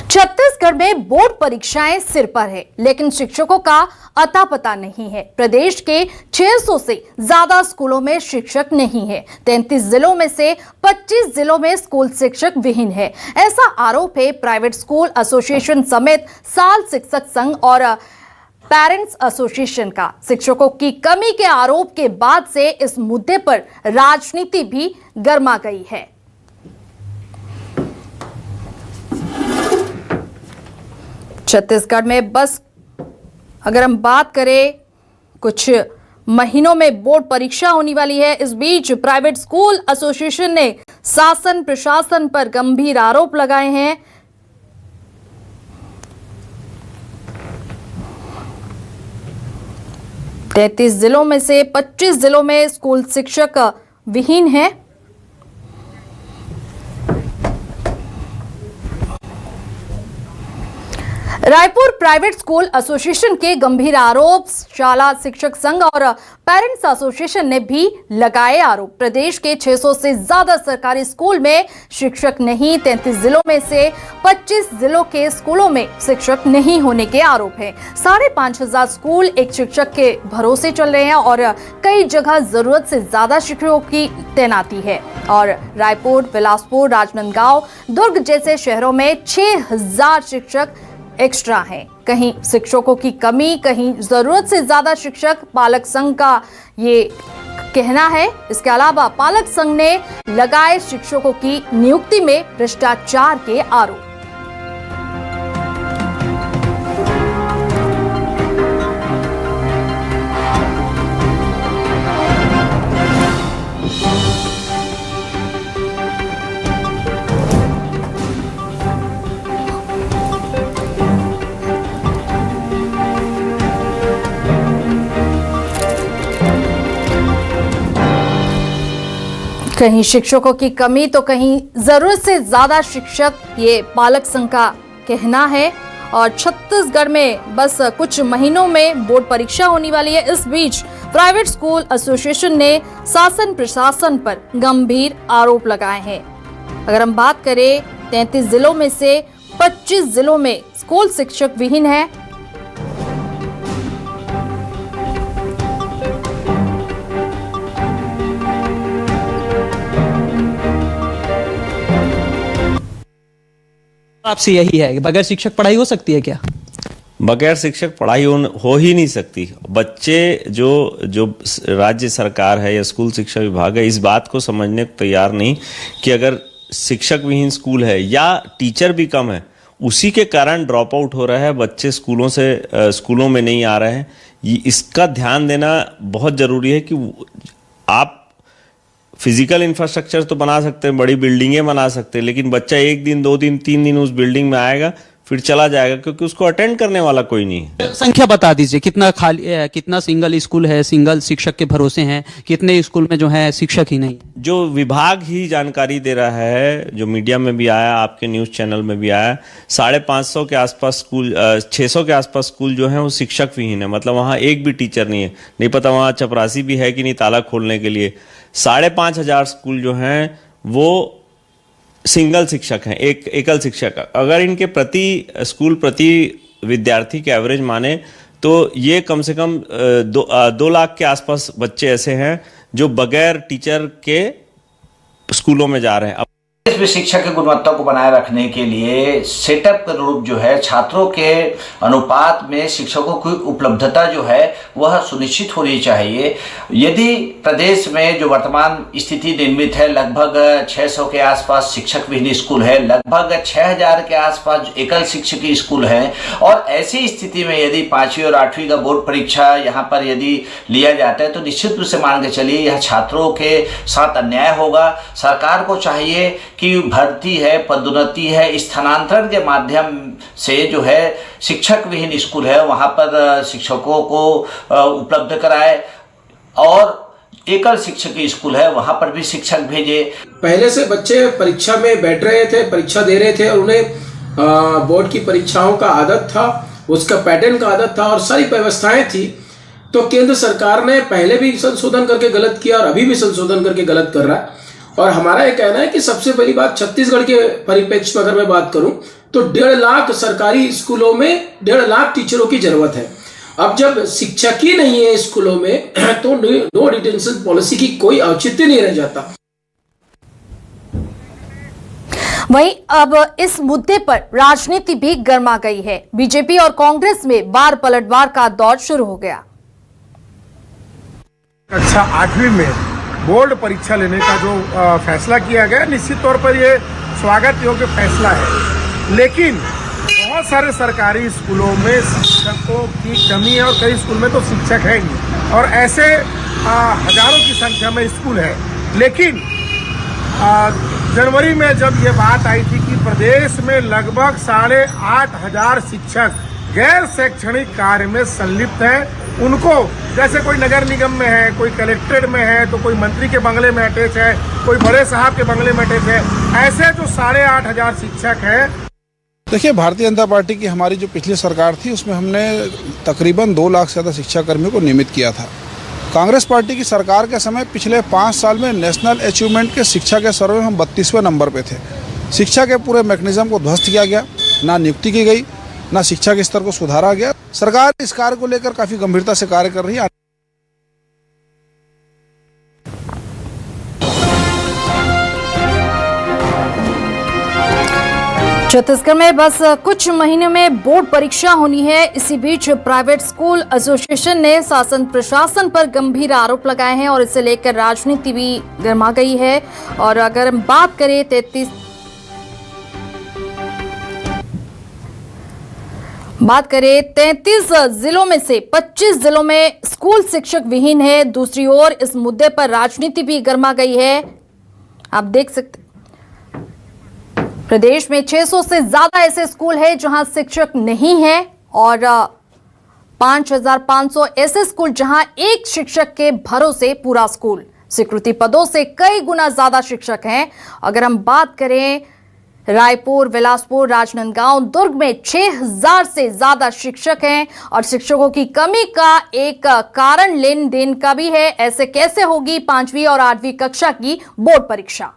छत्तीसगढ़ में बोर्ड परीक्षाएं सिर पर है, लेकिन शिक्षकों का अता पता नहीं है। प्रदेश के 600 से ज्यादा स्कूलों में शिक्षक नहीं है। 33 जिलों में से 25 जिलों में स्कूल शिक्षक विहीन है। ऐसा आरोप है प्राइवेट स्कूल एसोसिएशन समेत साल शिक्षक संघ और पेरेंट्स एसोसिएशन का। शिक्षकों की कमी के आरोप के बाद से इस मुद्दे पर राजनीति भी गर्मा गई है। छत्तीसगढ़ में बस अगर हम बात करें, कुछ महीनों में बोर्ड परीक्षा होने वाली है। इस बीच प्राइवेट स्कूल एसोसिएशन ने शासन प्रशासन पर गंभीर आरोप लगाए हैं। तैंतीस जिलों में से 25 जिलों में स्कूल शिक्षक विहीन है। रायपुर प्राइवेट स्कूल एसोसिएशन के गंभीर आरोप शाला शिक्षक संघ और पेरेंट्स एसोसिएशन ने भी लगाए आरोप। प्रदेश के 600 से ज्यादा सरकारी स्कूल में शिक्षक नहीं। 33 जिलों में से 25 जिलों के स्कूलों में शिक्षक नहीं होने के आरोप हैं। 5,500 स्कूल एक शिक्षक के भरोसे चल रहे हैं और कई जगह जरूरत से ज्यादा शिक्षकों की तैनाती है। और रायपुर, बिलासपुर, राजनांदगांव, दुर्ग जैसे शहरों में 6,000 शिक्षक एक्स्ट्रा हैं। कहीं शिक्षकों की कमी, कहीं जरूरत से ज्यादा शिक्षक। पालक संघ का ये कहना है। इसके अलावा पालक संघ ने लगाए शिक्षकों की नियुक्ति में भ्रष्टाचार के आरोप। कहीं शिक्षकों की कमी तो कहीं जरूरत से ज्यादा शिक्षक, ये पालक संघ का कहना है। और छत्तीसगढ़ में बस कुछ महीनों में बोर्ड परीक्षा होने वाली है। इस बीच प्राइवेट स्कूल एसोसिएशन ने शासन प्रशासन पर गंभीर आरोप लगाए हैं। अगर हम बात करें, 33 जिलों में से 25 जिलों में स्कूल शिक्षक विहीन है। आपसे यही है कि बगैर शिक्षक पढ़ाई हो सकती है क्या? बगैर शिक्षक पढ़ाई हो ही नहीं सकती। बच्चे जो राज्य सरकार है या स्कूल शिक्षा विभाग है, इस बात को समझने को तैयार नहीं कि अगर शिक्षक विहीन स्कूल है या टीचर भी कम है, उसी के कारण ड्रॉप आउट हो रहा है। बच्चे स्कूलों में नहीं आ रहे हैं। इसका ध्यान देना बहुत जरूरी है कि आप फिजिकल इंफ्रास्ट्रक्चर तो बना सकते हैं, बड़ी बिल्डिंगें बना सकते हैं, लेकिन बच्चा 1 दिन, 2 दिन, 3 दिन उस बिल्डिंग में आएगा, फिर चला जाएगा, क्योंकि उसको अटेंड करने वाला कोई नहीं है। संख्या बता दीजिए, कितना सिंगल स्कूल है, सिंगल शिक्षक के भरोसे हैं, कितने स्कूल में जो है शिक्षक ही नहीं? जो विभाग ही जानकारी दे रहा है, जो मीडिया में भी आया, आपके न्यूज चैनल में भी आया, 550 के आसपास स्कूल, 600 के आसपास स्कूल जो है वो शिक्षक विहीन है। मतलब वहाँ एक भी टीचर नहीं है। नहीं पता वहाँ चपरासी भी है कि नहीं ताला खोलने के लिए। 5,500 स्कूल जो हैं वो सिंगल शिक्षक हैं, एकल शिक्षक। अगर इनके प्रति विद्यार्थी के एवरेज माने तो ये कम से कम 2 लाख के आसपास बच्चे ऐसे हैं जो बगैर टीचर के स्कूलों में जा रहे हैं। देश में शिक्षा की गुणवत्ता को बनाए रखने के लिए सेटअप का रूप जो है, छात्रों के अनुपात में शिक्षकों की उपलब्धता जो है वह सुनिश्चित होनी चाहिए। यदि प्रदेश में जो वर्तमान स्थिति निर्मित है, लगभग 600 के आसपास शिक्षक विहीन स्कूल है, लगभग 6,000 के आसपास एकल शिक्षकीय स्कूल है, और ऐसी स्थिति में यदि 5वीं और 8वीं का बोर्ड परीक्षा यहाँ पर यदि लिया जाता है तो निश्चित रूप से मान के चलिए यह छात्रों के साथ अन्याय होगा। सरकार को चाहिए कि भर्ती है, पदोन्नति है, स्थानांतरण के माध्यम से जो है शिक्षक विहीन स्कूल है वहां पर शिक्षकों को उपलब्ध कराए, और एकल शिक्षकीय स्कूल है वहां पर भी शिक्षक भेजे। पहले से बच्चे परीक्षा में बैठ रहे थे, परीक्षा दे रहे थे, और उन्हें बोर्ड की परीक्षाओं का आदत था, उसका पैटर्न का आदत था और सारी व्यवस्थाएं थी। तो केंद्र सरकार ने पहले भी संशोधन करके गलत किया और अभी भी संशोधन करके गलत कर रहा है। और हमारा ये कहना है कि सबसे पहली बात, छत्तीसगढ़ के परिप्रेक्ष्य में अगर मैं बात करूं तो 1.5 लाख सरकारी स्कूलों में 1.5 लाख टीचरों की जरूरत है। अब जब शिक्षक ही नहीं है स्कूलों में तो नो डिटेंशन पॉलिसी की कोई औचित्य नहीं रह जाता। वहीं अब इस मुद्दे पर राजनीति भी गर्मा गई है। बीजेपी और कांग्रेस में बार पलटवार का दौर शुरू हो गया। कक्षा 8वीं में बोर्ड परीक्षा लेने का जो फैसला किया गया, निश्चित तौर पर ये स्वागत योग्य फैसला है, लेकिन बहुत सारे सरकारी स्कूलों में शिक्षकों की कमी है और कई स्कूल में तो शिक्षक है नहीं, और ऐसे हजारों की संख्या में स्कूल है। लेकिन जनवरी में जब ये बात आई थी कि प्रदेश में लगभग 8,500 शिक्षक गैर शैक्षणिक कार्य में संलिप्त हैं, उनको जैसे कोई नगर निगम में है, कोई कलेक्ट्रेट में है, तो कोई मंत्री के बंगले में अटैच है, कोई बड़े साहब के बंगले में अटैच है, ऐसे जो 8,500 शिक्षक हैं। देखिए, भारतीय जनता पार्टी की हमारी जो पिछली सरकार थी उसमें हमने तकरीबन 2 लाख से ज़्यादा शिक्षा कर्मियों को नियमित किया था। कांग्रेस पार्टी की सरकार के समय पिछले 5 साल में नेशनल अचीवमेंट के शिक्षा के सर्वे में हम 32वें नंबर पे थे। शिक्षा के पूरे मैकेनिज्म को ध्वस्त किया गया, ना नियुक्ति की गई, ना शिक्षा के स्तर को सुधारा गया। सरकार इस कार्य को लेकर काफी गंभीरता से कार्य कर रही है। छत्तीसगढ़ में बस कुछ महीने में बोर्ड परीक्षा होनी है। इसी बीच प्राइवेट स्कूल एसोसिएशन ने शासन प्रशासन पर गंभीर आरोप लगाए हैं और इसे लेकर राजनीति भी गर्मा गई है। और अगर हम बात करें 33 जिलों में से 25 जिलों में स्कूल शिक्षक विहीन है। दूसरी ओर इस मुद्दे पर राजनीति भी गर्मा गई है। आप देख सकते प्रदेश में 600 से ज्यादा ऐसे स्कूल हैं जहां शिक्षक नहीं है और 5,500 ऐसे स्कूल जहां एक शिक्षक के भरोसे पूरा स्कूल। स्वीकृति पदों से कई गुना ज्यादा शिक्षक हैं। अगर हम बात करें रायपुर, बिलासपुर, राजनांदगांव, दुर्ग में 6,000 से ज्यादा शिक्षक हैं और शिक्षकों की कमी का एक कारण लेन देन का भी है। ऐसे कैसे होगी 5वीं और 8वीं कक्षा की बोर्ड परीक्षा?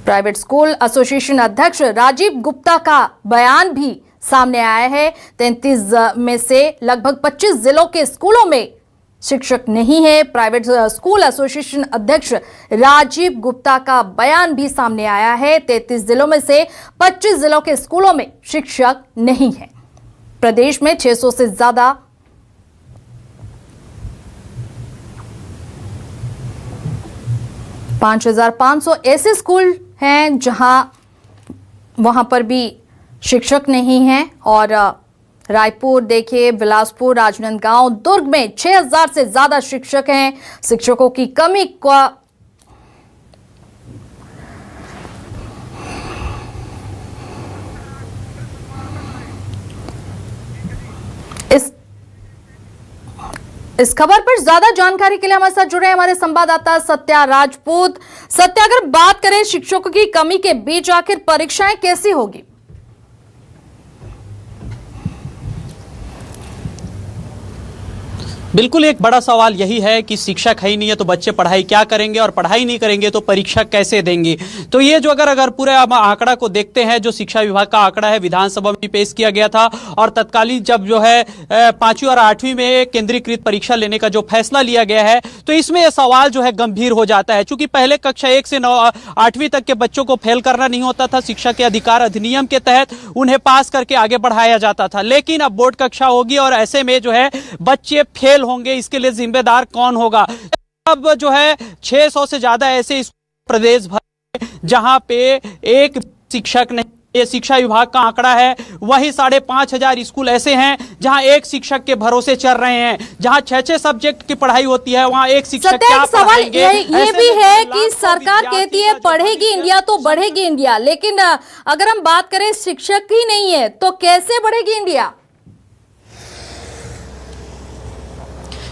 प्राइवेट स्कूल एसोसिएशन अध्यक्ष राजीव गुप्ता का बयान भी सामने आया है। 33 में से लगभग 25 जिलों के स्कूलों में शिक्षक नहीं है। प्राइवेट स्कूल एसोसिएशन अध्यक्ष राजीव गुप्ता का बयान भी सामने आया है। 33 जिलों में से 25 जिलों के स्कूलों में शिक्षक नहीं है। प्रदेश में 600 से ज्यादा 5,500 ऐसे स्कूल हैं जहां वहां पर भी शिक्षक नहीं है। और रायपुर देखिए, बिलासपुर, राजनांदगांव, दुर्ग में 6,000 से ज्यादा शिक्षक हैं। शिक्षकों की कमी का इस खबर पर ज्यादा जानकारी के लिए हमारे साथ जुड़े हमारे संवाददाता सत्या राजपूत। सत्या, अगर बात करें शिक्षकों की कमी के बीच आखिर परीक्षाएं कैसी होगी? बिल्कुल, एक बड़ा सवाल यही है कि शिक्षक है ही नहीं है तो बच्चे पढ़ाई क्या करेंगे, और पढ़ाई नहीं करेंगे तो परीक्षा कैसे देंगे। तो ये जो अगर पूरे आंकड़ा को देखते हैं, जो शिक्षा विभाग का आंकड़ा है, विधानसभा में पेश किया गया था और तत्कालीन जब जो है 5वीं और 8वीं में केंद्रीकृत परीक्षा लेने का जो फैसला लिया गया है, तो इसमें यह सवाल जो है गंभीर हो जाता है। चूंकि पहले कक्षा 1 से 8वीं तक के बच्चों को फेल करना नहीं होता था, शिक्षा के अधिकार अधिनियम के तहत उन्हें पास करके आगे बढ़ाया जाता था। लेकिन अब बोर्ड कक्षा होगी और ऐसे में जो है बच्चे फेल होंगे, इसके लिए जिम्मेदार कौन होगा? अब जो है 600 से ज्यादा ऐसे प्रदेश भर में जहां पे एक शिक्षक नहीं, ये शिक्षा विभाग का आंकड़ा है। वहीं 5,500 स्कूल ऐसे हैं जहां एक शिक्षक के भरोसे चल रहे हैं, जहां 6 सब्जेक्ट की पढ़ाई होती है, वहां एक शिक्षक क्या पढ़ाएंगे? ये भी है कि सरकार कहती है पढ़ेगी इंडिया तो बढ़ेगी इंडिया, लेकिन अगर हम बात करें शिक्षक ही नहीं है तो कैसे बढ़ेगी इंडिया?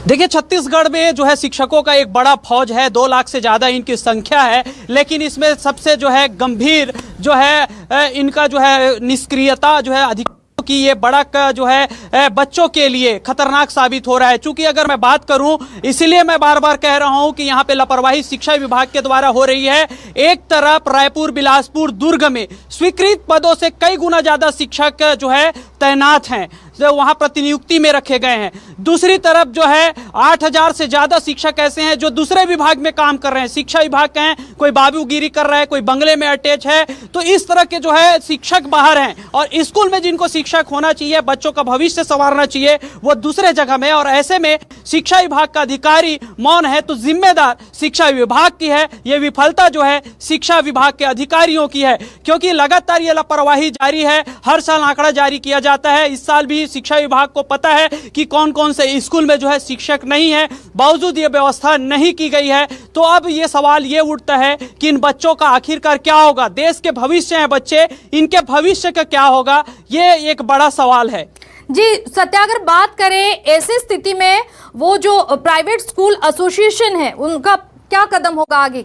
देखिए, छत्तीसगढ़ में जो है शिक्षकों का एक बड़ा फौज है, 2 लाख से ज्यादा इनकी संख्या है। लेकिन इसमें सबसे जो है गंभीर जो है इनका जो है निष्क्रियता जो है अधिकारियों क्योंकि ये बड़ा जो है बच्चों के लिए खतरनाक साबित हो रहा है। चूंकि अगर मैं बात करूं, इसीलिए मैं बार बार कह रहा हूं कि यहाँ पे लापरवाही शिक्षा विभाग के द्वारा हो रही है। एक तरफ रायपुर, बिलासपुर, दुर्ग में स्वीकृत पदों से कई गुना ज्यादा शिक्षक जो है तैनात हैं, जो वहां प्रतिनियुक्ति में रखे गए हैं। दूसरी तरफ जो है 8000 से ज्यादा शिक्षक ऐसे हैं जो दूसरे विभाग में काम कर रहे हैं, शिक्षा विभाग के हैं, कोई बाबूगिरी कर रहा है, कोई बंगले में अटैच है। तो इस तरह के जो है शिक्षक बाहर हैं और स्कूल में जिनको शिक्षक होना चाहिए, बच्चों का भविष्य संवारना चाहिए, वो दूसरे जगह में। और ऐसे में शिक्षा विभाग का अधिकारी मौन है तो जिम्मेदार शिक्षा विभाग की है। ये विफलता जो है शिक्षा विभाग के अधिकारियों की है, क्योंकि लगातार ये लापरवाही जारी है। हर साल आंकड़ा जारी किया जाता है। इस साल भी शिक्षा विभाग को पता है कि कौन कौन से स्कूल में जो है शिक्षक नहीं है, बावजूद ये व्यवस्था नहीं की गई है। तो अब ये सवाल ये उठता है कि इन बच्चों का आखिरकार क्या होगा? देश के भविष्य हैं बच्चे, इनके भविष्य का क्या होगा? ये एक बड़ा सवाल है। जी सत्या, अगर बात करें ऐसी स्थिति में वो जो प्राइवेट स्कूल एसोसिएशन है उनका क्या कदम होगा आगे?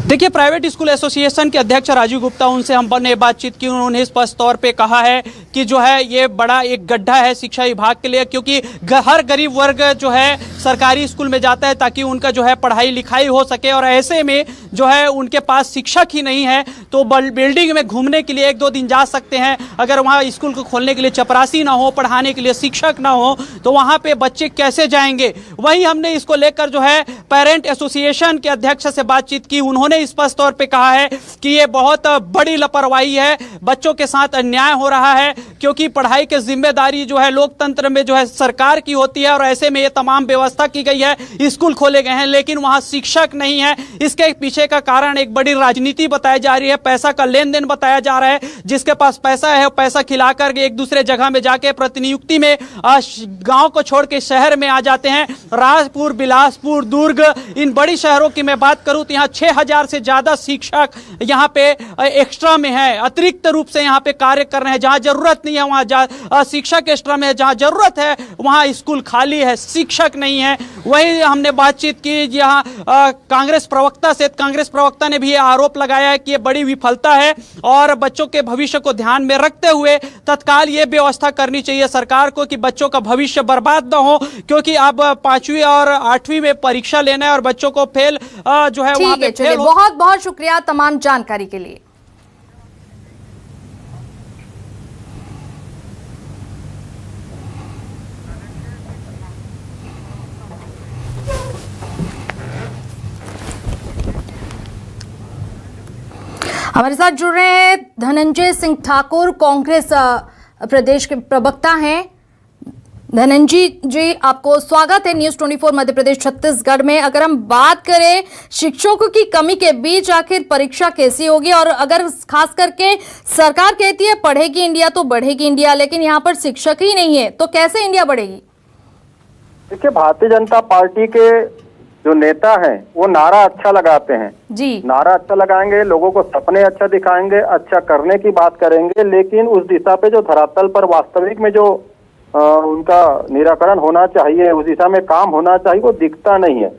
देखिए, प्राइवेट स्कूल एसोसिएशन के अध्यक्ष राजीव गुप्ता, उनसे हमने बातचीत की। उन्होंने स्पष्ट तौर पे कहा है कि जो है ये बड़ा एक गड्ढा है शिक्षा विभाग के लिए, क्योंकि हर गरीब वर्ग जो है सरकारी स्कूल में जाता है ताकि उनका जो है पढ़ाई लिखाई हो सके, और ऐसे में जो है उनके पास शिक्षक ही नहीं है। तो बिल्डिंग में घूमने के लिए 1-2 दिन जा सकते हैं, अगर वहाँ स्कूल को खोलने के लिए चपरासी ना हो, पढ़ाने के लिए शिक्षक ना हो, तो वहाँ पे बच्चे कैसे जाएंगे? वहीं हमने इसको लेकर जो है पेरेंट एसोसिएशन के अध्यक्ष से बातचीत की। उन्होंने स्पष्ट तौर पे कहा है कि ये बहुत बड़ी लापरवाही है, बच्चों के साथ अन्याय हो रहा है, क्योंकि पढ़ाई की जिम्मेदारी जो है लोकतंत्र में जो है सरकार की होती है, और ऐसे में ये तमाम व्यवस्था की गई है, स्कूल खोले गए हैं लेकिन वहां शिक्षक नहीं है। इसके पीछे का कारण एक बड़ी राजनीति बताई जा रही है, पैसा का लेन देन बताया जा रहा है। जिसके पास पैसा है वो पैसा खिलाकर एक दूसरे जगह में जाके प्रतिनियुक्ति में गांव को छोड़ के शहर में आ जाते हैं। रायपुर, बिलासपुर, दुर्ग, इन बड़ी शहरों की मैं बात करूं तो यहाँ 6000 से ज्यादा शिक्षक यहाँ पे एक्स्ट्रा में है, अतिरिक्त रूप से यहाँ पे कार्य कर रहे हैं। जहाँ जरूरत नहीं है वहाँ शिक्षक एक्स्ट्रा में है, जहाँ जरूरत है वहाँ स्कूल खाली है, शिक्षक नहीं है। वही हमने बातचीत की यहाँ कांग्रेस प्रवक्ता से, कांग्रेस प्रवक्ता ने भी ये आरोप लगाया है कि ये बड़ी विफलता है और बच्चों के भविष्य को ध्यान में रखते हुए तत्काल ये व्यवस्था करनी चाहिए सरकार को कि बच्चों का भविष्य बर्बाद न हो, क्योंकि अब 5वीं और 8वीं में परीक्षा लेना है और बच्चों को फेल जो है वहां पे फेल। बहुत बहुत शुक्रिया तमाम जानकारी के लिए। हमारे साथ जुड़ रहे हैं धनंजय सिंह ठाकुर, कांग्रेस प्रदेश के प्रवक्ता हैं। धनंजय जी, आपको स्वागत है न्यूज़ 24 मध्य प्रदेश छत्तीसगढ़ में। अगर हम बात करें शिक्षकों की कमी के बीच आखिर परीक्षा कैसी होगी, और अगर खास करके सरकार कहती है पढ़ेगी इंडिया तो बढ़ेगी इंडिया, लेकिन यहाँ पर शिक्षक ही नहीं है, तो कैसे इंडिया बढ़ेगी? देखिए, भारतीय जनता पार्टी के जो नेता हैं वो नारा अच्छा लगाते हैं जी, नारा अच्छा लगाएंगे, लोगों को सपने अच्छा दिखाएंगे, अच्छा करने की बात करेंगे, लेकिन उस दिशा पे जो धरातल पर वास्तविक में जो उनका निराकरण होना चाहिए, उस दिशा में काम होना चाहिए, वो दिखता नहीं है।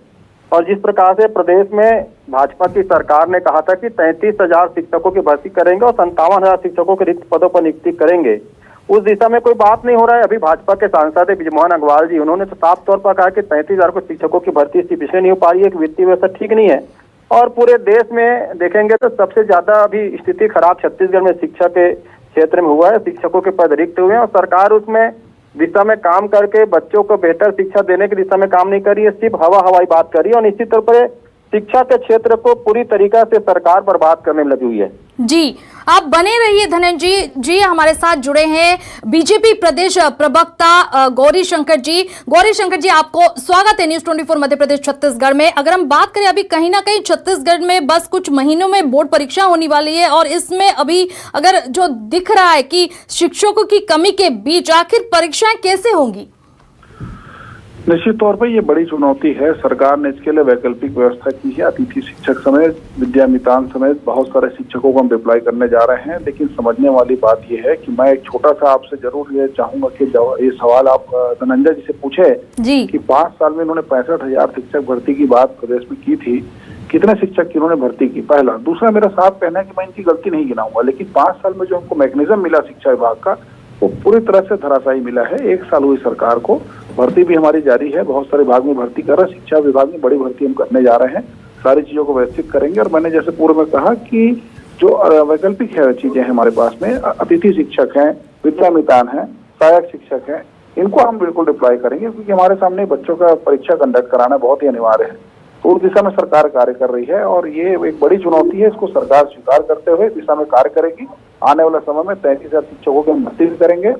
और जिस प्रकार से प्रदेश में भाजपा की सरकार ने कहा था कि 33,000 शिक्षकों की भर्ती करेंगे और 57,000 शिक्षकों के रिक्त पदों पर नियुक्ति करेंगे, उस दिशा में कोई बात नहीं हो रहा है। अभी भाजपा के सांसद है बृजमोहन अग्रवाल जी, उन्होंने तो साफ तौर पर कहा कि 33,000 को शिक्षकों की भर्ती इसी विषय नहीं हो पा रही है, वित्तीय व्यवस्था ठीक नहीं है। और पूरे देश में देखेंगे तो सबसे ज्यादा अभी स्थिति खराब छत्तीसगढ़ में शिक्षा के क्षेत्र में हुआ है। शिक्षकों के पद रिक्त हुए हैं और सरकार उसमें दिशा में काम करके बच्चों को बेहतर शिक्षा देने की दिशा में काम नहीं कर रही है, सिर्फ हवाई बात कर रही है। और निश्चित तौर पर शिक्षा के क्षेत्र को पूरी तरीका से सरकार बर्बाद करने में लगी हुई है। जी, आप बने रहिए। धनंजय जी हमारे साथ जुड़े हैं बीजेपी प्रदेश प्रवक्ता गौरी शंकर जी। गौरी शंकर जी, आपको स्वागत है न्यूज़ 24 मध्य प्रदेश छत्तीसगढ़ में। अगर हम बात करें अभी कहीं ना कहीं छत्तीसगढ़ में बस कुछ महीनों में बोर्ड परीक्षा होने वाली है, और इसमें अभी अगर जो दिख रहा है कि शिक्षकों की कमी के बीच आखिर परीक्षाएं कैसे होंगी? निश्चित तौर पर ये बड़ी चुनौती है। सरकार ने इसके लिए वैकल्पिक व्यवस्था की है। अतिथि शिक्षक समेत, विद्यामितान समेत बहुत सारे शिक्षकों को हम डिप्लॉय करने जा रहे हैं। लेकिन समझने वाली बात ये है कि मैं एक छोटा सा आपसे जरूर ये चाहूंगा कि ये सवाल आप धनंजय जी से पूछे कि 5 साल में उन्होंने 65,000 शिक्षक भर्ती की बात प्रदेश में की थी। कितने शिक्षक की उन्होंने भर्ती की, पहला। दूसरा, मेरा साफ कहना है कि मैं इनकी गलती नहीं गिनाऊंगा, लेकिन 5 साल में जो हमको मैकेनिज्म मिला शिक्षा विभाग का, वो पूरी तरह से धराशायी मिला है। 1 साल हुई सरकार को, भर्ती भी हमारी जारी है, बहुत सारे विभाग में भर्ती कर रहे हैं, शिक्षा विभाग में बड़ी भर्ती हम करने जा रहे हैं, सारी चीजों को व्यवस्थित करेंगे। और मैंने जैसे पूर्व में कहा कि जो वैकल्पिक चीजें हैं हमारे पास में, अतिथि शिक्षक हैं, विद्यामितान है, सहायक शिक्षक हैं, इनको हम बिल्कुल डिप्लॉय करेंगे, क्योंकि हमारे सामने बच्चों का परीक्षा कंडक्ट कराना बहुत ही अनिवार्य है। तो उस दिशा में सरकार कार्य कर रही है और ये एक बड़ी चुनौती है, इसको सरकार स्वीकार करते हुए दिशा में कार्य करेगी। आने वाले समय में 33,000 शिक्षकों की हम भर्ती भी करेंगे।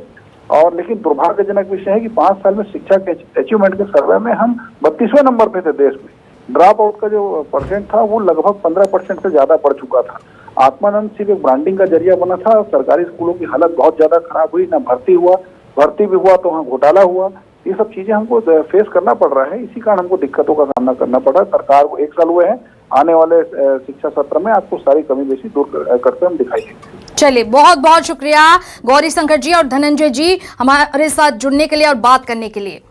और लेकिन दुर्भाग्यजनक विषय है कि 5 साल में शिक्षा के अचीवमेंट के सर्वे में हम 32वें नंबर पे थे देश में। ड्रॉप आउट का जो परसेंट था वो लगभग 15% से ज्यादा बढ़ चुका था। आत्मानंद सिर्फ एक ब्रांडिंग का जरिया बना था। सरकारी स्कूलों की हालत बहुत ज्यादा खराब हुई, ना भर्ती हुआ, भर्ती भी हुआ तो वहाँ घोटाला हुआ। ये सब चीजें हमको फेस करना पड़ रहा है, इसी कारण हमको दिक्कतों का सामना करना पड़ रहा है। सरकार को 1 साल हुए हैं, आने वाले शिक्षा सत्र में आपको सारी कमी बेशी दूर करते हम दिखाई देंगे। चलिए, बहुत बहुत शुक्रिया गौरी शंकर जी और धनंजय जी हमारे साथ जुड़ने के लिए और बात करने के लिए।